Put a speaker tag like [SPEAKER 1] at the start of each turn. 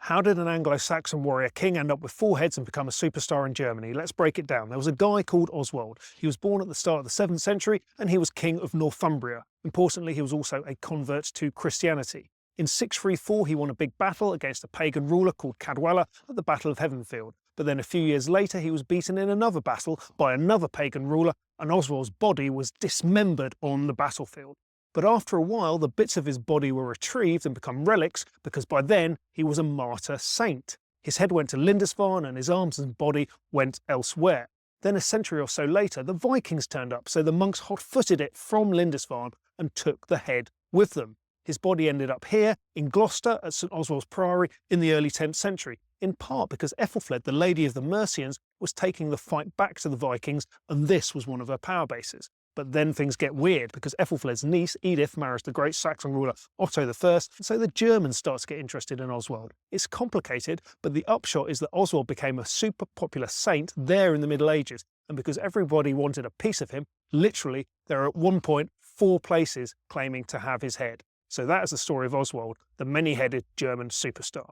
[SPEAKER 1] How did an Anglo-Saxon warrior king end up with 4 heads and become a superstar in Germany? Let's break it down. There was a guy called Oswald. He was born at the start of the 7th century and he was king of Northumbria. Importantly, he was also a convert to Christianity. In 634, he won a big battle against a pagan ruler called Cadwalla at the Battle of Æthelflæd. But then a few years later, he was beaten in another battle by another pagan ruler, and Oswald's body was dismembered on the battlefield. But after a while, the bits of his body were retrieved and become relics because by then he was a martyr saint. His head went to Lindisfarne and his arms and body went elsewhere. Then a century or so later, the Vikings turned up, so the monks hot-footed it from Lindisfarne and took the head with them. His body ended up here in Gloucester at St Oswald's Priory in the early 10th century, in part because Æthelflæd, the Lady of the Mercians, was taking the fight back to the Vikings, and this was one of her power bases. But then things get weird because Æthelflæd's niece, Edith, marries the great Saxon ruler Otto I, and so the Germans start to get interested in Oswald. It's complicated, but the upshot is that Oswald became a super popular saint there in the Middle Ages, and because everybody wanted a piece of him, literally, there are at one point 4 places claiming to have his head. So that is the story of Oswald, the many-headed German superstar.